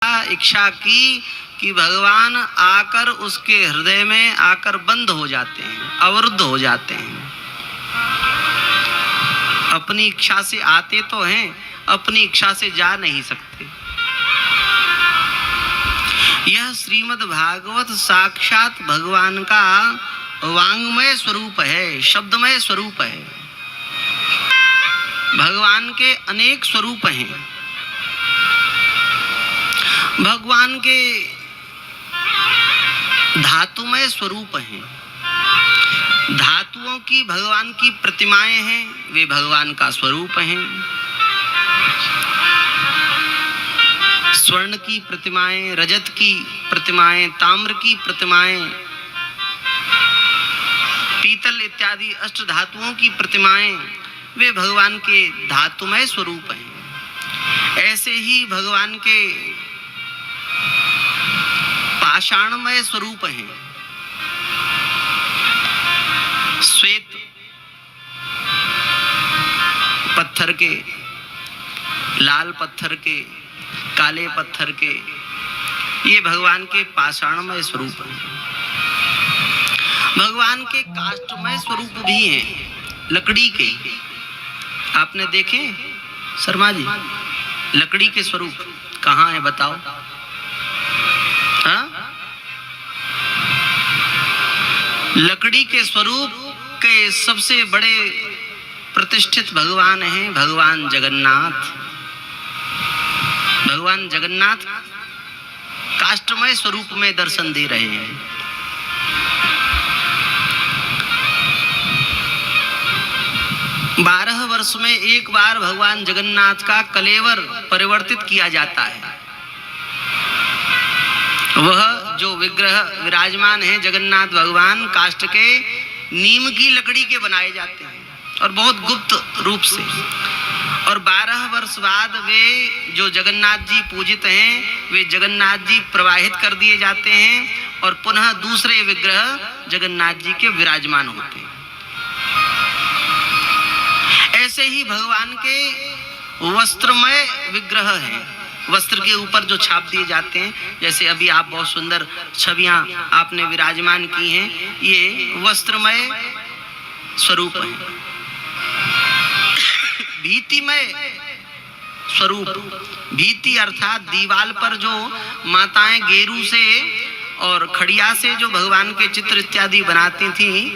इच्छा की कि भगवान आकर उसके हृदय में आकर बंद हो जाते हैं, अवरुद्ध हो जाते हैं। अपनी इच्छा से आते तो हैं, अपनी इच्छा से जा नहीं सकते। यह श्रीमद् भागवत साक्षात भगवान का वांग्मय स्वरूप है, शब्दमय स्वरूप है। भगवान के अनेक स्वरूप हैं। भगवान के धातुमय स्वरूप हैं। धातुओं की भगवान की प्रतिमाएं हैं, वे भगवान का स्वरूप हैं। स्वर्ण की प्रतिमाएं, रजत की प्रतिमाएं, ताम्र की प्रतिमाएं, पीतल इत्यादि अष्ट धातुओं की प्रतिमाएं, वे भगवान के धातुमय स्वरूप हैं। ऐसे ही भगवान के पाषाणमय स्वरूप हैं। श्वेत पत्थर के, लाल पत्थर के, काले पत्थर के, ये भगवान के पाषाणमय स्वरूप हैं। भगवान के काष्ठमय स्वरूप भी हैं, लकड़ी के। आपने देखे शर्मा जी, लकड़ी के स्वरूप कहाँ है बताओ? हाँ? लकड़ी के स्वरूप के सबसे बड़े प्रतिष्ठित भगवान हैं भगवान जगन्नाथ। भगवान जगन्नाथ काष्ठमय स्वरूप में दर्शन दे रहे हैं। बारह वर्ष में एक बार भगवान जगन्नाथ का कलेवर परिवर्तित किया जाता है। वह जो विग्रह विराजमान है जगन्नाथ भगवान, काष्ठ के नीम की लकड़ी के बनाए जाते हैं और बहुत गुप्त रूप से। और 12 वर्ष बाद वे जो जगन्नाथ जी पूजित हैं, वे जगन्नाथ जी प्रवाहित कर दिए जाते हैं और पुनः दूसरे विग्रह जगन्नाथ जी के विराजमान होते हैं। ऐसे ही भगवान के वस्त्रमय विग्रह हैं। वस्त्र के ऊपर जो छाप दिए जाते हैं, जैसे अभी आप बहुत सुंदर छवियां आपने विराजमान की हैं, ये वस्त्रमय स्वरूप है। भीतिमय स्वरूप, भीति अर्थात दीवाल पर जो माताएं गेरू से और खड़िया से जो भगवान के चित्र इत्यादि बनाती थी,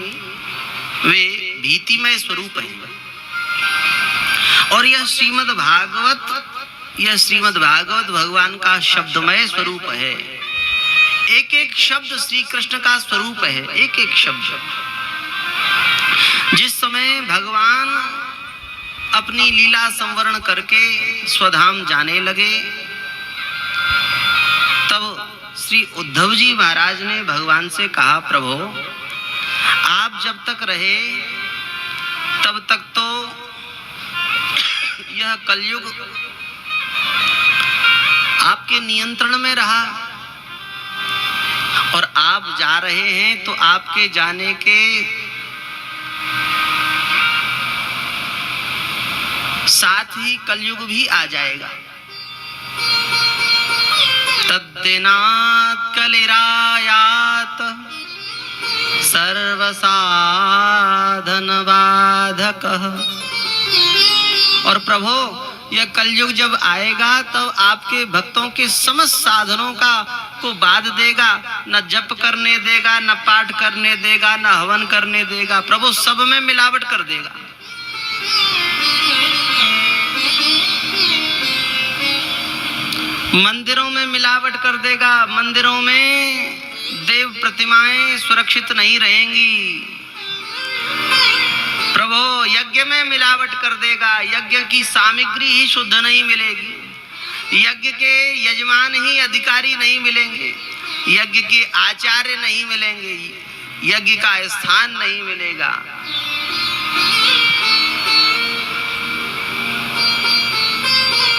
वे भीतिमय स्वरूप हैं। और यह श्रीमद् भागवत भगवान का शब्दमय स्वरूप है। एक एक शब्द श्री कृष्ण का स्वरूप है। एक एक शब्द। जिस समय भगवान अपनी लीला संवरण करके स्वधाम जाने लगे, तब श्री उद्धव जी महाराज ने भगवान से कहा, प्रभु आप जब तक रहे तब तक तो यह कलयुग आपके नियंत्रण में रहा, और आप जा रहे हैं तो आपके जाने के साथ ही कलयुग भी आ जाएगा। तद्दिनात् कलिरायात सर्वसाधन बाधकः। और प्रभु यह कलयुग जब आएगा तब आपके भक्तों के समस्त साधनों को बाध देगा। न जप करने देगा, न पाठ करने देगा, न हवन करने देगा। प्रभु सब में मिलावट कर देगा। मंदिरों में मिलावट कर देगा। मंदिरों में देव प्रतिमाएं सुरक्षित नहीं रहेंगी। प्रभु यज्ञ में मिलावट कर देगा। यज्ञ की सामग्री ही शुद्ध नहीं मिलेगी। यज्ञ के यजमान ही अधिकारी नहीं मिलेंगे। यज्ञ के आचार्य नहीं मिलेंगे। यज्ञ का स्थान नहीं मिलेगा।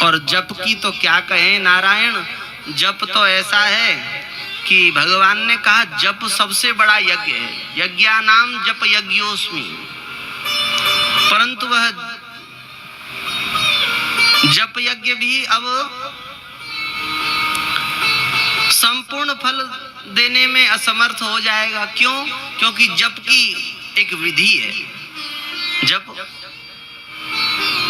और जप की तो क्या कहें नारायण। जप तो ऐसा है कि भगवान ने कहा जप सबसे बड़ा यज्ञ है। यज्ञानाम जप यज्ञोस्मि। परंतु वह जप यज्ञ भी अब संपूर्ण फल देने में असमर्थ हो जाएगा। क्यों? क्योंकि जप की एक विधि है। जप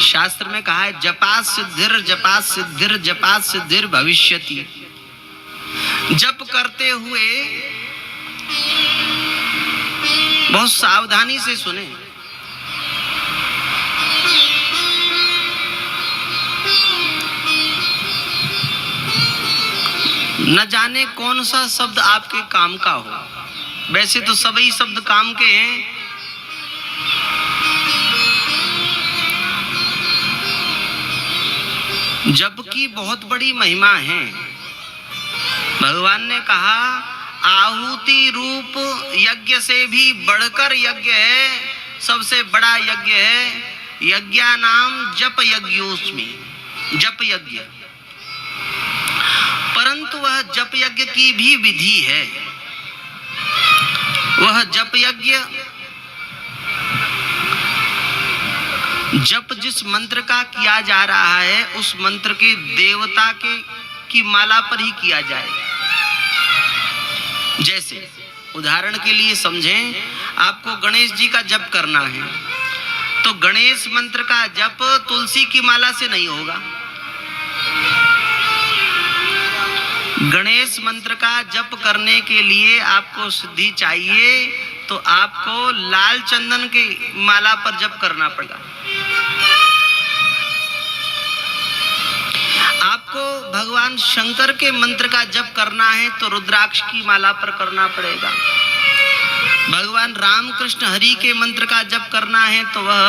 शास्त्र में कहा है जपात सिद्धिर जपात सिद्धिर जपात सिद्धिर भविष्यति। जप करते हुए बहुत सावधानी से सुने। न जाने कौन सा शब्द आपके काम का हो। वैसे तो सभी शब्द काम के हैं, जप की बहुत बड़ी महिमा है। भगवान ने कहा आहुति रूप यज्ञ से भी बढ़कर यज्ञ है, सबसे बड़ा यज्ञ है यज्ञानाम जप यज्ञोस्मि, जप यज्ञ। परंतु वह जप यज्ञ की भी विधि है। वह जप यज्ञ जप जिस मंत्र का किया जा रहा है उस मंत्र के देवता की माला पर ही किया जाए। जैसे उदाहरण के लिए समझें, आपको गणेश जी का जप करना है तो गणेश मंत्र का जप तुलसी की माला से नहीं होगा। गणेश मंत्र का जप करने के लिए आपको सिद्धि चाहिए तो आपको लाल चंदन की माला पर जप करना पड़ेगा। आपको भगवान शंकर के मंत्र का जप करना है तो रुद्राक्ष की माला पर करना पड़ेगा। भगवान रामकृष्ण हरि के मंत्र का जप करना है तो वह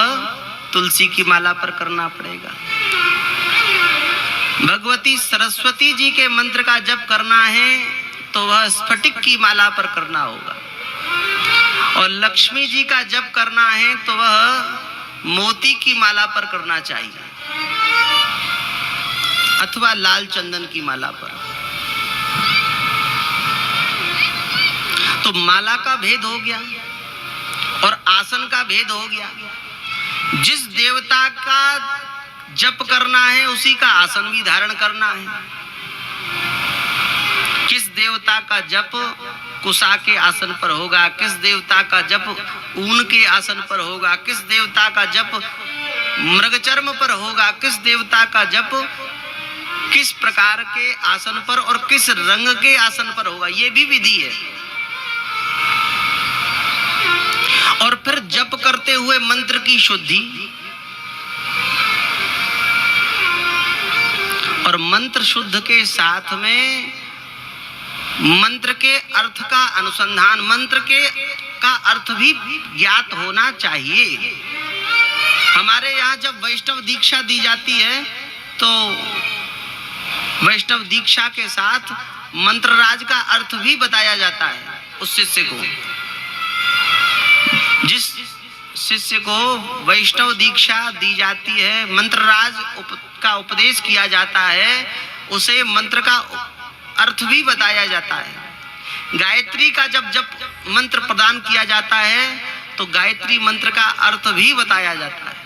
तुलसी की माला पर करना पड़ेगा। भगवती सरस्वती जी के मंत्र का जप करना है तो वह स्फटिक की माला पर करना होगा। और लक्ष्मी जी का जप करना है तो वह मोती की माला पर करना चाहिए अथवा लाल चंदन की माला पर। तो माला का भेद हो गया और आसन का भेद हो गया। जिस देवता का जप करना है उसी का आसन भी धारण करना है। किस देवता का जप कुशा के आसन पर होगा, किस देवता का जप ऊन के आसन पर होगा, किस देवता का जप मृगचर्म पर होगा, किस देवता का जप किस प्रकार के आसन पर और किस रंग के आसन पर होगा, ये भी विधि है। और फिर जप करते हुए मंत्र की शुद्धि और मंत्र शुद्ध के साथ में मंत्र के अर्थ का अनुसंधान, मंत्र के का अर्थ भी ज्ञात होना चाहिए। हमारे यहाँ जब वैष्णव दीक्षा दी जाती है तो वैष्णव दीक्षा के साथ मंत्रराज का अर्थ भी बताया जाता है उस शिष्य को। जिस शिष्य को वैष्णव दीक्षा दी जाती है, मंत्रराज का उपदेश किया जाता है, उसे मंत्र का अर्थ भी बताया जाता है। गायत्री का जब मंत्र प्रदान किया जाता है तो गायत्री मंत्र का अर्थ भी बताया जाता है,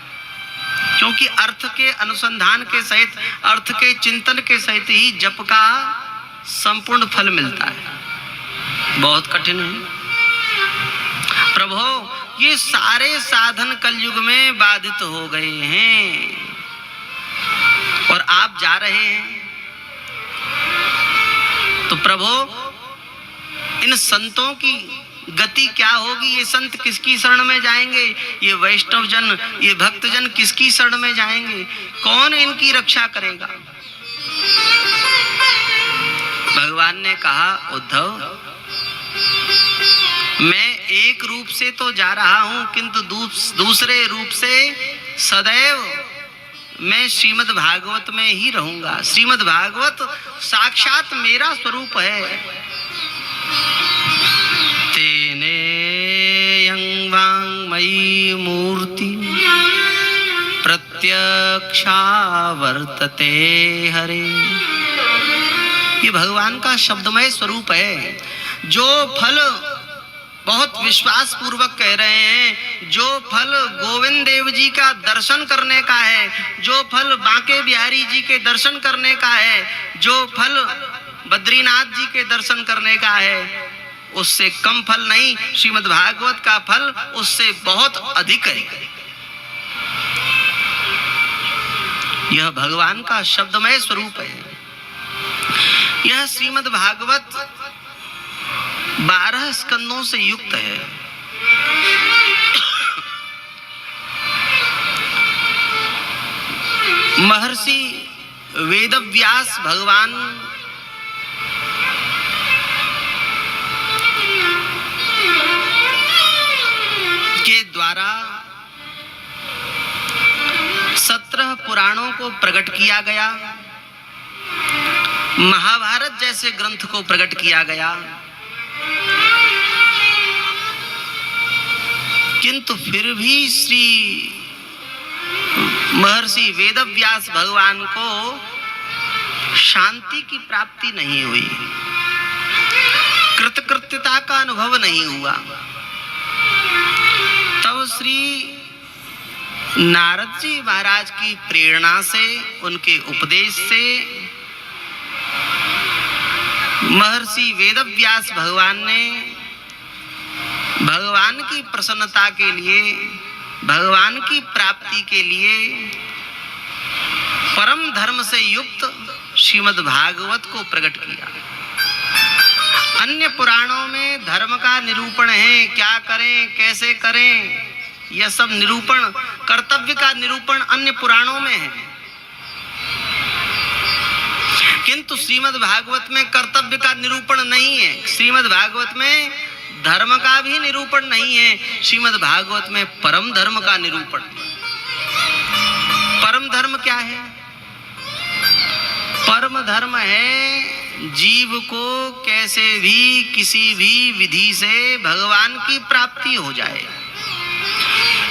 क्योंकि अर्थ के अनुसंधान के सहित, अर्थ के चिंतन के सहित ही जप का संपूर्ण फल मिलता है। बहुत कठिन है प्रभु, ये सारे साधन कलयुग में बाधित हो गए हैं और आप जा रहे हैं। तो प्रभु, इन संतों की गति क्या होगी? ये संत किसकी शरण में जाएंगे? ये वैष्णव जन, ये भक्त जन किसकी शरण में जाएंगे? कौन इनकी रक्षा करेगा? भगवान ने कहा, उद्धव, मैं एक रूप से तो जा रहा हूं किंतु दूसरे रूप से सदैव मैं श्रीमद् भागवत में ही रहूंगा। श्रीमद् भागवत साक्षात मेरा स्वरूप है। तेने यंग मयि मूर्ति प्रत्यक्षा वर्तते हरे। ये भगवान का शब्दमय स्वरूप है। जो फल बहुत विश्वास पूर्वक कह रहे हैं, जो फल गोविंद देव जी का दर्शन करने का है, जो फल बांके बिहारी जी के दर्शन करने का है, जो फल बद्रीनाथ जी के दर्शन करने का है, उससे कम फल नहीं, श्रीमद् भागवत का फल उससे बहुत अधिक है। यह भगवान का शब्दमय स्वरूप है। यह श्रीमद् भागवत 12 स्कंदों से युक्त है। महर्षि वेदव्यास भगवान के द्वारा 17 पुराणों को प्रकट किया गया, महाभारत जैसे ग्रंथ को प्रकट किया गया, किंतु फिर भी श्री महर्षि वेदव्यास भगवान को शांति की प्राप्ति नहीं हुई, कृतकृत्यता का अनुभव नहीं हुआ। तब श्री नारद जी महाराज की प्रेरणा से, उनके उपदेश से महर्षि वेदव्यास भगवान ने भगवान की प्रसन्नता के लिए, भगवान की प्राप्ति के लिए परम धर्म से युक्त श्रीमद् भागवत को प्रकट किया। अन्य पुराणों में धर्म का निरूपण है, क्या करें कैसे करें, यह सब निरूपण, कर्तव्य का निरूपण अन्य पुराणों में है, किंतु श्रीमद् भागवत में कर्तव्य का निरूपण नहीं है। श्रीमद् भागवत में धर्म का भी निरूपण नहीं है, श्रीमद् भागवत में परम धर्म का निरूपण है। परम धर्म क्या है? परम धर्म है जीव को कैसे भी किसी भी विधि से भगवान की प्राप्ति हो जाए।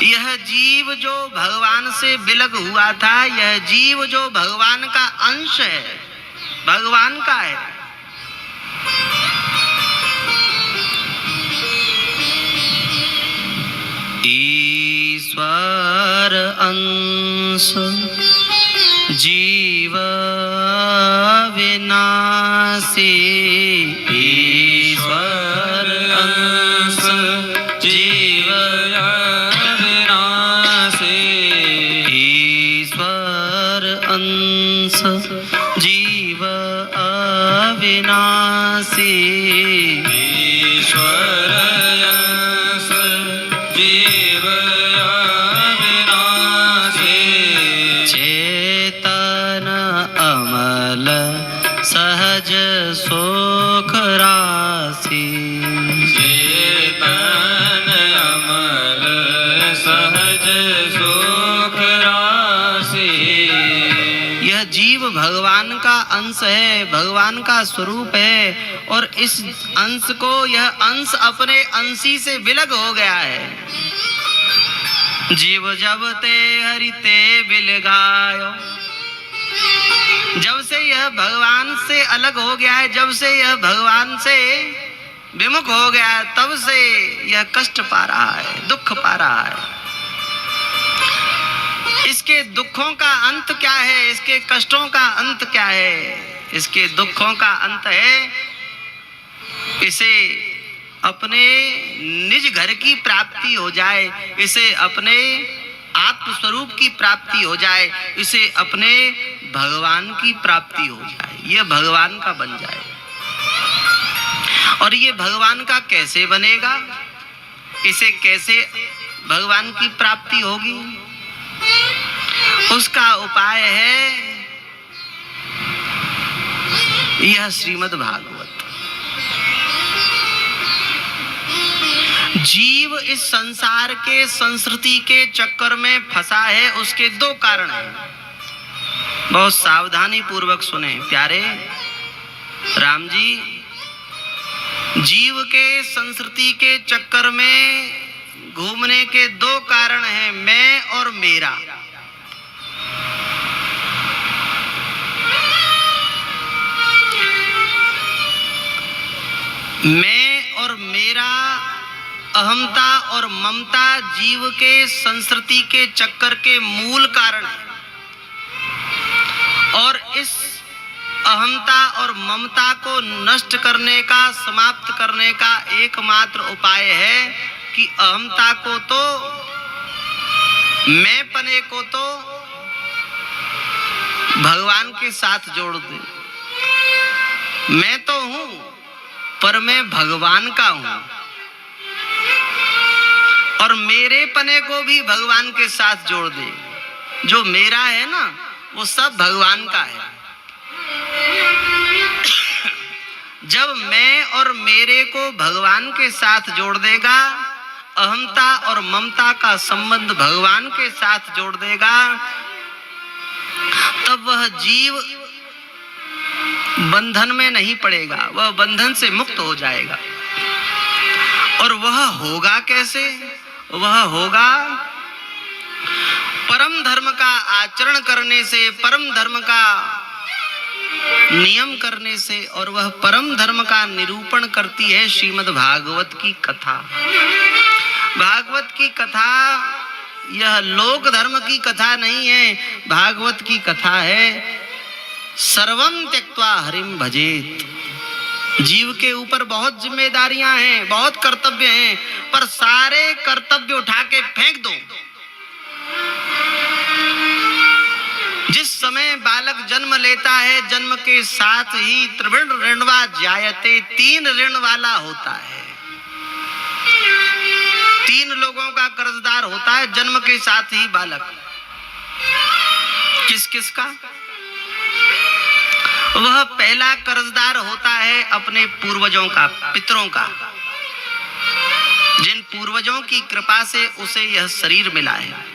यह जीव जो भगवान से विलग हुआ था, यह जीव जो भगवान का अंश है, भगवान का है, ईश्वर अंश जीव विनाशी, ईश्वर अंश जीव विनाशी, ईश्वर अंश जीव अविनाशी, ईश्वर अंश जीव अविनाशी, चेतन अमल सहज सुख राशि, चेतन अमल सहज सुख राशि। यह जीव भगवान का अंश है, भगवान का स्वरूप है, और इस अंश को, यह अंश अपने अंशी से विलग हो गया है। जीव जब ते हरिते बिलगायो, जब से यह भगवान से अलग हो गया है, जब से यह भगवान से विमुख हो गया है, तब से यह कष्ट पा रहा है, दुख पा रहा है। इसके दुखों का अंत क्या है? इसके कष्टों का अंत क्या है? इसके दुखों का अंत है इसे अपने निज घर की प्राप्ति हो जाए, इसे अपने आत्म स्वरूप की प्राप्ति हो जाए, इसे अपने भगवान की प्राप्ति हो जाए, ये भगवान का बन जाए। और ये भगवान का कैसे बनेगा? इसे कैसे भगवान की प्राप्ति होगी? उसका उपाय है यह श्रीमद् भागवत। जीव इस संसार के संस्कृति के चक्कर में फंसा है, उसके दो कारण हैं। बहुत सावधानी पूर्वक सुने प्यारे राम जी। जीव के संस्कृति के चक्कर में घूमने के दो कारण हैं, मैं और मेरा। मैं और मेरा, अहमता और ममता जीव के संस्कृति के चक्कर के मूल कारण है। और इस अहमता और ममता को नष्ट करने का, समाप्त करने का एकमात्र उपाय है कि अहमता को तो, मैं पने को तो भगवान के साथ जोड़ दे। मैं तो हूं पर मैं भगवान का हूं, और मेरे पने को भी भगवान के साथ जोड़ दे। जो मेरा है ना वो सब भगवान का है। जब मैं और मेरे को भगवान के साथ जोड़ देगा, अहमता और ममता का संबंध भगवान के साथ जोड़ देगा, तब वह जीव बंधन में नहीं पड़ेगा, वह बंधन से मुक्त हो जाएगा। और वह होगा कैसे? वह होगा परम धर्म का आचरण करने से, परम धर्म का नियम करने से। और वह परम धर्म का निरूपण करती है श्रीमद् भागवत की कथा। भागवत की कथा यह लोक धर्म की कथा नहीं है, भागवत की कथा है सर्वं त्यक्त्वा हरिं भजेत। जीव के ऊपर बहुत जिम्मेदारियां हैं, बहुत कर्तव्य हैं, पर सारे कर्तव्य उठा के फेंक दो। जिस समय बालक जन्म लेता है, जन्म के साथ ही त्रिवृण ऋणवा जायते, 3 ऋण वाला होता है। 3 लोगों का कर्जदार होता है जन्म के साथ ही बालक। किस किस का? वह पहला कर्जदार होता है अपने पूर्वजों का, पितरों का, जिन पूर्वजों की कृपा से उसे यह शरीर मिला है।